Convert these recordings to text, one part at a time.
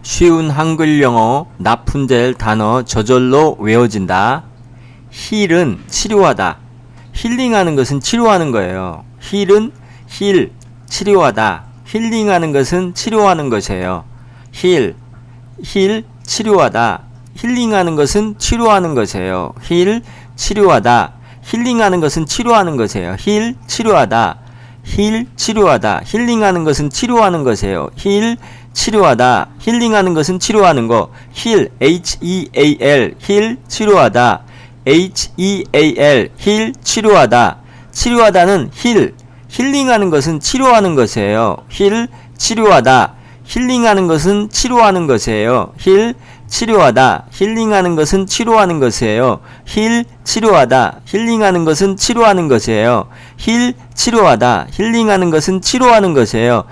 쉬운 한글 영어 나푼젤 단어 저절로 외워진다. 힐은 치료하다. 힐링하는 것은 치료하는 거예요. 힐은 치료하다. 힐링하는 것은 치료하는 것이에요. 힐, 치료하다. 힐링하는 것은 치료하는 것이에요. 치료하다. 힐링하는 것은 치료하는 것이에요. 치료하다. 치료하다. 힐링하는 것은 치료하는 것이에요. 치료하다. 힐링하는 것은 치료하는 거. H-E-A-L. 치료하다. H-E-A-L. 치료하다. 치료하다는 힐링하는 것은 치료하는 것이에요. 치료하다. 힐링하는 것은 치료하는 것이에요. 치료하다. 힐링하는 것은 치료하는 것이에요. 치료하다. 힐링하는 것은 치료하는 것이에요. 치료하다. 힐링하는 것은 치료하는 것이에요.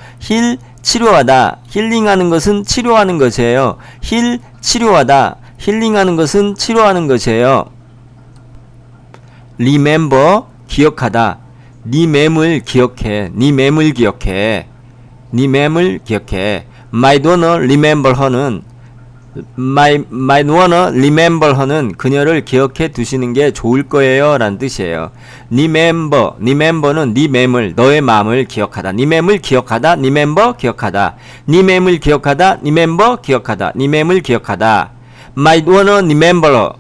치료하다. 힐링하는 것은 치료하는 것이에요. 치료하다. 힐링하는 것은 치료하는 것이에요. remember, 기억하다. 네 맴을 기억해. 네 맴을 기억해. 네 맴을 기억해. might wanna remember her는 might wanna remember her는 그녀를 기억해 두시는 게 좋을 거예요 라는 뜻이에요. remember는 네 맴을, 너의 마음을 기억하다. 네 맴을 기억하다. remember 기억하다. 네 맴을 기억하다. remember 기억하다. 네 맴을 기억하다. might wanna remember her.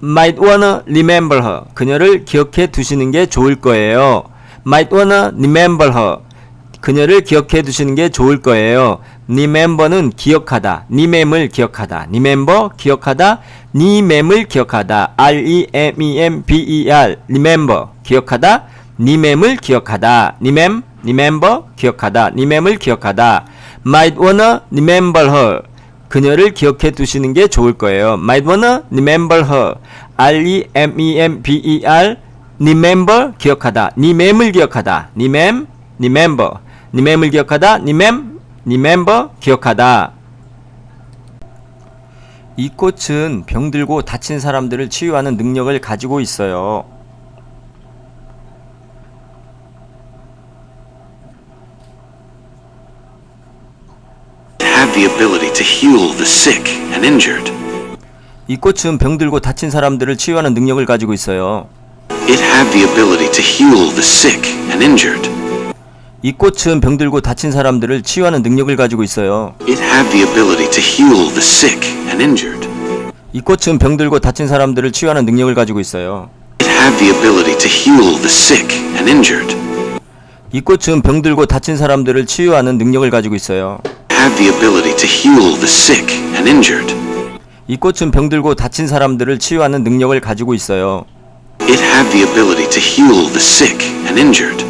might wanna remember her. 그녀를 기억해 두시는 게 좋을 거예요. might wanna remember her. 그녀를 기억해 두시는 게 좋을 거예요. remember는 기억하다. 네 맴을 기억하다. remember 기억하다. 네 맴을 기억하다. R-E-M-E-M-B-E-R remember 기억하다. 네 맴을 기억하다. remember 기억하다. 네 맴을 기억하다. might wanna remember her. 그녀를 기억해 두시는 게 좋을 거예요. might wanna remember her. R-E-M-E-M-B-E-R remember 기억하다. 네 맴을 기억하다. remember 네 맴을 기억하다. remember 기억하다. 이 꽃은 병들고 다친 사람들을 치유하는 능력을 가지고 있어요. Have the ability to heal the sick and injured. 이 꽃은 병들고 다친 사람들을 치유하는 능력을 가지고 있어요. It had the ability to heal the sick and injured. 이 꽃은 병들고 다친 사람들을 치유하는 능력을 가지고 있어요. It had the ability to heal the sick and injured. 이 꽃은 병들고 다친 사람들을 치유하는 능력을 가지고 있어요. It had the ability to heal the sick and injured. 이 꽃은 병들고 다친 사람들을 치유하는 능력을 가지고 있어요. Had the ability to heal the sick and injured. 이 꽃은 병들고 다친 사람들을 치유하는 능력을 가지고 있어요. It had the ability to heal the sick and injured.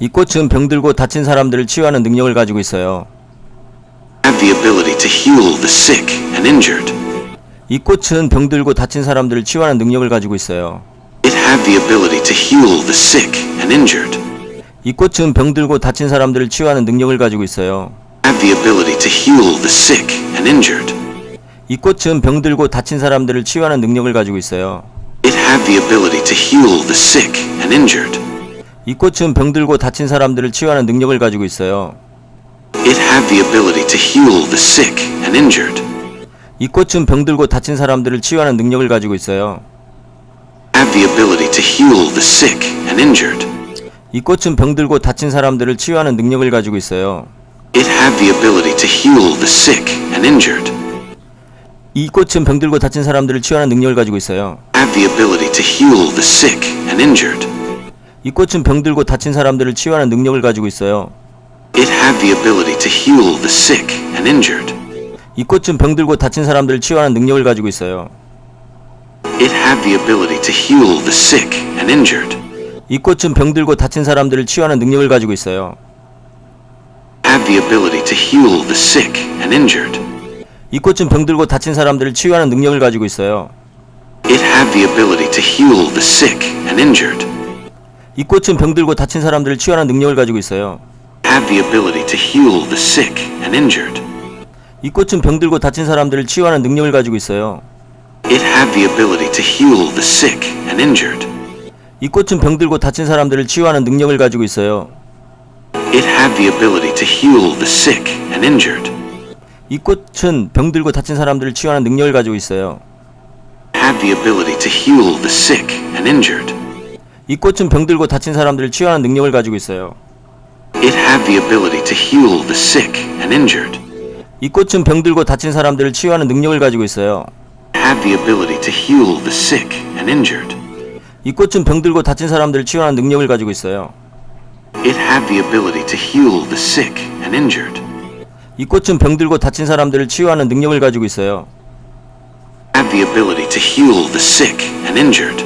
이 꽃은 병들고 다친 사람들을 치유하는 능력을 가지고 있어요. Had the ability to heal the sick and injured. 이 꽃은 병들고 다친 사람들을 치유하는 능력을 가지고 있어요. It had the ability to heal the sick and injured. 이 꽃은 병들고 다친 사람들을 치유하는 능력을 가지고 있어요. Had the ability to heal the sick and injured. 이 꽃은 병들고 다친 사람들을 치유하는 능력을 가지고 있어요. It had the ability to heal the sick and injured. 이 꽃은 병들고 다친 사람들을 치유하는 능력을 가지고 있어요. It had the ability to heal the sick and injured. 이 꽃은 병들고 다친 사람들을 치유하는 능력을 가지고 있어요. Had the ability to heal the sick and injured. 이 꽃은 병들고 다친 사람들을 치유하는 능력을 가지고 있어요. It had the ability to heal the sick and injured. 이 꽃은 병들고 다친 사람들을 치유하는 능력을 가지고 있어요. Had the ability to heal the sick and injured. 이 꽃은 병들고 다친 사람들을 치유하는 능력을 가지고 있어요. It had the ability to heal the sick and injured. 이 꽃은 병들고 다친 사람들을 치유하는 능력을 가지고 있어요. It had the ability to heal the sick and injured. 이 꽃은 병들고 다친 사람들을 치유하는 능력을 가지고 있어요. Had the ability to heal the sick and injured. 이 꽃은 병들고 다친 사람들을 치유하는 능력을 가지고 있어요. It had the ability to heal the sick and injured. 이 꽃은 병들고 다친 사람들을 치유하는 능력을 가지고 있어요. Had the ability to heal the sick and injured. 이 꽃은 병들고 다친 사람들을 치유하는 능력을 가지고 있어요. It had the ability to heal the sick and injured. 이 꽃은 병들고 다친 사람들을 치유하는 능력을 가지고 있어요. It had the ability to heal the sick and injured. 이 꽃은 병들고 다친 사람들을 치유하는 능력을 가지고 있어요. Have the ability to heal the sick and injured. 이 꽃은 병들고 다친 사람들을 치유하는 능력을 가지고 있어요. It had the ability to heal the sick and injured. 이 꽃은 병들고 다친 사람들을 치유하는 능력을 가지고 있어요. Had the ability to heal the sick and injured. 이 꽃은 병들고 다친 사람들을 치유하는 능력을 가지고 있어요. It had the ability to heal the sick and injured. 이 꽃은 병들고 다친 사람들을 치유하는 능력을 가지고 있어요. Had the ability to heal the sick and injured.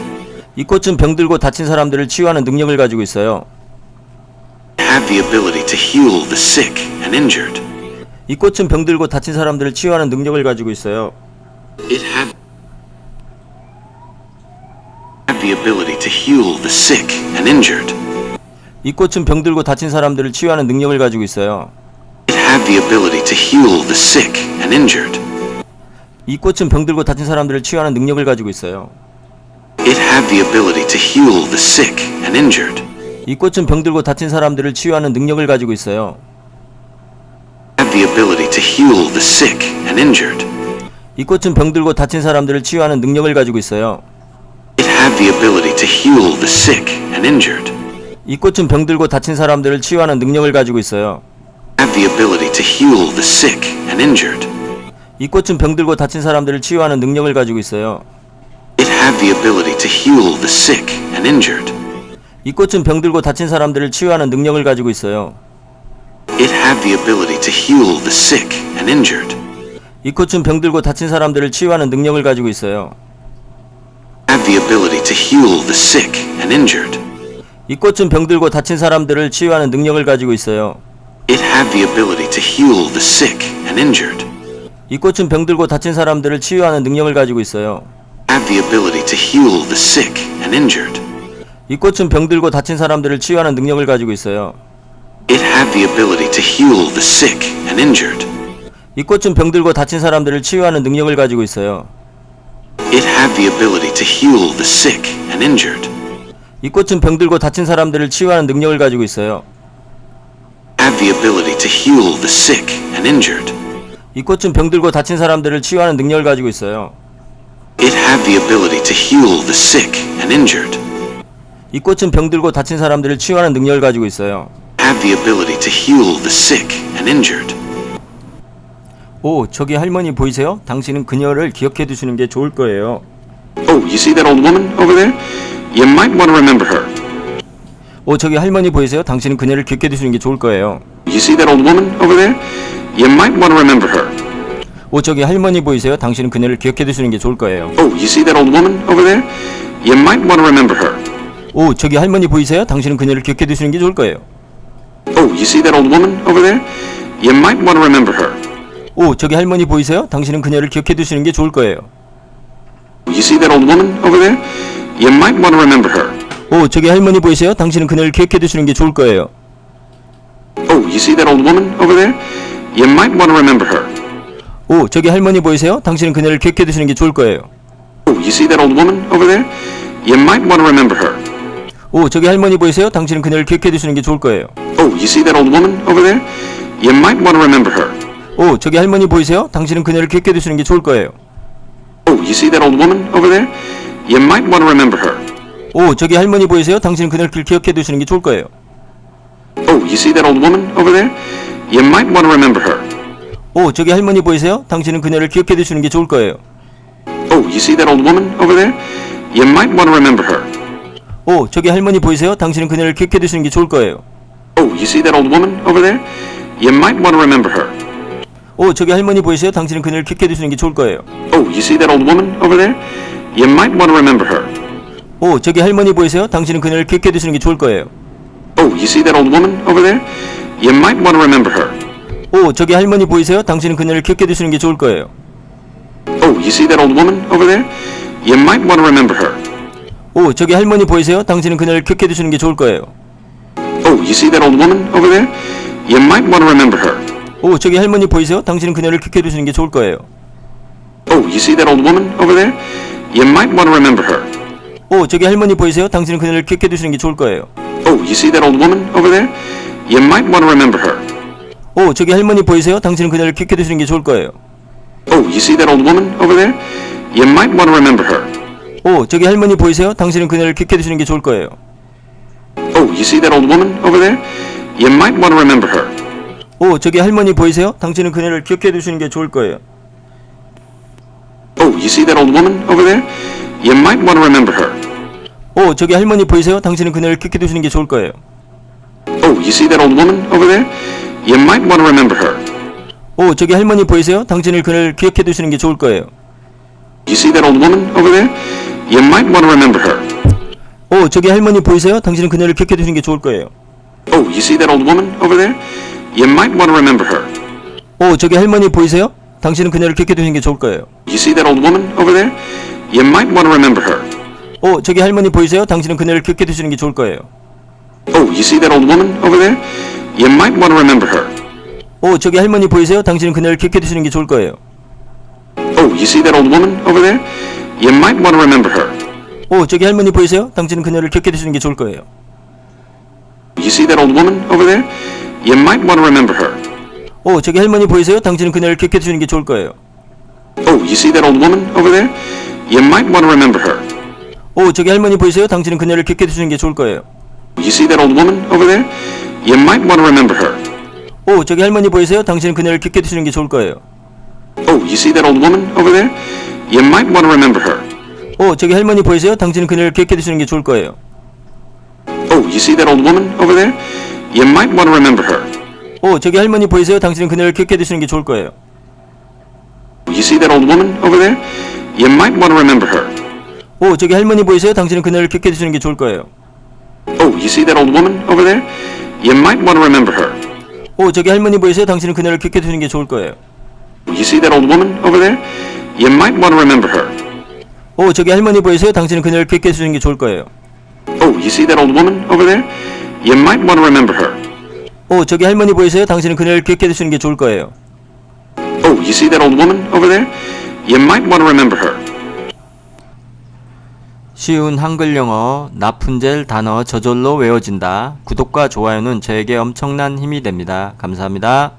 이 꽃은 병들고 다친 사람들을 치유하는 능력을 가지고 있어요. Had the ability to heal the sick and injured. 이 꽃은 병들고 다친 사람들을 치유하는 능력을 가지고 있어요. It had the ability to heal the sick and injured. 이 꽃은 병들고 다친 사람들을 치유하는 능력을 가지고 있어요. It had the ability to heal the sick and injured. 이 꽃은 병들고 다친 사람들을 치유하는 능력을 가지고 있어요. It had the ability to heal the sick and injured. 이 꽃은 병들고 다친 사람들을 치유하는 능력을 가지고 있어요. Had the ability to heal the sick and injured. 이 꽃은 병들고 다친 사람들을 치유하는 능력을 가지고 있어요. It had the ability to heal the sick and injured. 이 꽃은 병들고 다친 사람들을 치유하는 능력을 가지고 있어요. Had the ability to heal the sick and injured. 이 꽃은 병들고 다친 사람들을 치유하는 능력을 가지고 있어요. It had the ability to heal the sick and injured. 이 꽃은 병들고 다친 사람들을 치유하는 능력을 가지고 있어요. It had the ability to heal the sick and injured. 이 꽃은 병들고 다친 사람들을 치유하는 능력을 가지고 있어요. Had the ability to heal the sick and injured. 이 꽃은 병들고 다친 사람들을 치유하는 능력을 가지고 있어요. It had the ability to heal the sick and injured. 이 꽃은 병들고 다친 사람들을 치유하는 능력을 가지고 있어요. Had the ability to heal the sick and injured. 이 꽃은 병들고 다친 사람들을 치유하는 능력을 가지고 있어요. It had the ability to heal the sick and injured. 이 꽃은 병들고 다친 사람들을 치유하는 능력을 가지고 있어요. It had the ability to heal the sick and injured. 이 꽃은 병들고 다친 사람들을 치유하는 능력을 가지고 있어요. Had the ability to heal the sick and injured. 이 꽃은 병들고 다친 사람들을 치유하는 능력을 가지고 있어요. It had the ability to heal the sick and injured. 이 꽃은 병들고 다친 사람들을 치유하는 능력을 가지고 있어요. Had the ability to heal the sick and injured. 오, 저기 할머니 보이세요? 당신은 그녀를 기억해 두시는 게 좋을 거예요. Oh, you see that old woman over there? You might want to remember her. 오, 저기 할머니 보이세요? 당신은 그녀를 기억해 두시는 게 좋을 거예요. You see that old woman over there? You might want to remember her. 오, 저기 할머니 보이세요? 당신은 그녀를 기억해 두시는 게 좋을 거예요. Oh, you see that old woman over there? You might want to remember her. 오, 저기 할머니 보이세요? 당신은 그녀를 기억해 두시는 게 좋을 거예요. Oh, you see that old woman over there? You might want to remember her. 오, 저기 할머니 보이세요? 당신은 그녀를 기억해 두시는 게 좋을 거예요. You see that old woman over there? You might want to remember her. 오, 저기 할머니 보이세요? 당신은 그녀를 기억해 두시는 게 좋을 거예요. Oh, you see that old woman over there? You might want to remember her. 오, 저기 할머니 보이세요? 당신은 그녀를 기억해 두시는 게 좋을 거예요. Oh, you see that old woman over there? You might want to remember her. 오, 저기 할머니 보이세요? 당신은 그녀를 기억해 두시는 게 좋을 거예요. Oh, you see that old woman over there? You might want to remember her. 오, 저기 할머니 보이세요? 당신은 그녀를 기억해 두시는 게 좋을 거예요. Oh, you see that old woman over there? You might want to remember her. 오, 저기 할머니 보이세요? 당신은 그녀를 기억해 두시는 게 좋을 거예요. Oh, you see that old woman over there? You might want to remember her. 오, 저기 할머니 보이세요? 당신은 그녀를 기억해 두시는 게 좋을 거예요. Oh, you see that old woman over there? You might want to remember her. 오, 저기 할머니 보이세요? 당신은 그녀를 기억해 두시는 게 좋을 거예요. Oh, you see that old woman over there? You might want to remember her. 오, 저기 할머니 보이세요? 당신은 그녀를 기억해 두시는 게 좋을 거예요. Oh, you see that old woman over there? You might want to remember her. 오, 저기 할머니 보이세요? 당신은 그녀를 기억해 두시는 게 좋을 거예요. Oh, you see that old woman over there? You might want to remember her. 오, 저기 할머니 보이세요? 당신은 그녀를 기억해 두시는 게 좋을 거예요. Oh, you see that old woman over there? You might want to remember her. 오, 저기 할머니 보이세요? 당신은 그녀를 기억해 두시는 게 좋을 거예요. Oh, you see that old woman over there? You might want to remember her. 오, 저기 할머니 보이세요? 당신은 그녀를 기억해 두시는 게 좋을 거예요. Oh, you see that old woman over there? You might want to remember her. 오, 저기 할머니 보이세요? 당신은 그녀를 기억해 두시는 게 좋을 거예요. Oh, you see that old woman over there? You might want to remember her. 오, 저기 할머니 보이세요? 당신은 그녀를 기억해 두시는 게 좋을 거예요. Oh, you see that old woman over there? You might want to remember her. 오, 저기 할머니 보이세요? 당신은 그녀를 기억해 두시는 게 좋을 거예요. Oh, you see that old woman over there? You might want to remember her. 오, 저기 할머니 보이세요? 당신은 그녀를 기억해 두시는 게 좋을 거예요. Oh, you see that old woman over there? You might want to remember her. 오, 저기 할머니 보이세요? 당신은 그녀를 기억해 두시는 게 좋을 거예요. Oh, you see that old woman over there? You might want to remember her. 오, 저기 할머니 보이세요? 당신은 그녀를 기억해 두시는 게 좋을 거예요. You see that old woman over there? You might want to remember her. 오, 저기 할머니 보이세요? 당신은 그녀를 기억해 두시는 게 좋을 거예요. Oh, you see that old woman over there? You might want to remember her. 오, 저기 할머니 보이세요? 당신은 그녀를 기억해 두시는 게 좋을 거예요. You see that old woman over there? You might want to remember her. 오, 저기 할머니 보이세요? 당신은 그녀를 기억해 두시는 게 좋을 거예요. Oh, you see that old woman over there? You might want to remember her. 오, 저기 할머니 보이세요? 당신은 그녀를 기억해 두시는 게 좋을 거예요. Oh, you see that old woman over there? You might want to remember her. 오, 저기 할머니 보이세요? 당신은 그녀를 기억해 두시는 게 좋을 거예요. You see that old woman over there? You might want to remember her. 오, 저기 할머니 보이세요? 당신은 그녀를 기억해 두시는 게 좋을 거예요. Oh, you see that old woman over there? You might want to remember her. 오, 저기 할머니 보이세요? 당신은 그녀를 기억해 두시는 게 좋을 거예요. You see that old woman over there? You might want to remember her. 오, 저기 할머니 보이세요? 당신은 그녀를 기억해 두시는 게 좋을 거예요. Oh, you see that old woman over there? You might want to remember her. 오, 저기 할머니 보이세요? 당신은 그녀를 기억해 두시는 게 좋을 거예요. Oh, you see that old woman over there? You might want to remember her. 오, 저기 할머니 보이세요? 당신은 그녀를 기억해 두시는 게 좋을 거예요. You see that old woman over there? You might want to remember her. 오, 저기 할머니 보이세요? 당신은 그녀를 기억해 두시는 게 좋을 거예요. Oh, you see that old woman over there? You might want to remember her. 오, 저기 할머니 보이세요? 당신은 그녀를 기억해 두시는 게 좋을 거예요. You see that old woman over there? You might want to remember her. 오, 저기 할머니 보이세요? 당신은 그녀를 기억해 두시는 게 좋을 거예요. Oh, you see that old woman over there? You might want to remember her. 오, 저기 할머니 보이세요? 당신은 그녀를 기억해 두시는 게 좋을 거예요. Oh, you see that old woman over there? You might want to remember her. 쉬운 한글 영어 라푼젤 단어 저절로 외워진다. 구독과 좋아요는 저에게 엄청난 힘이 됩니다. 감사합니다.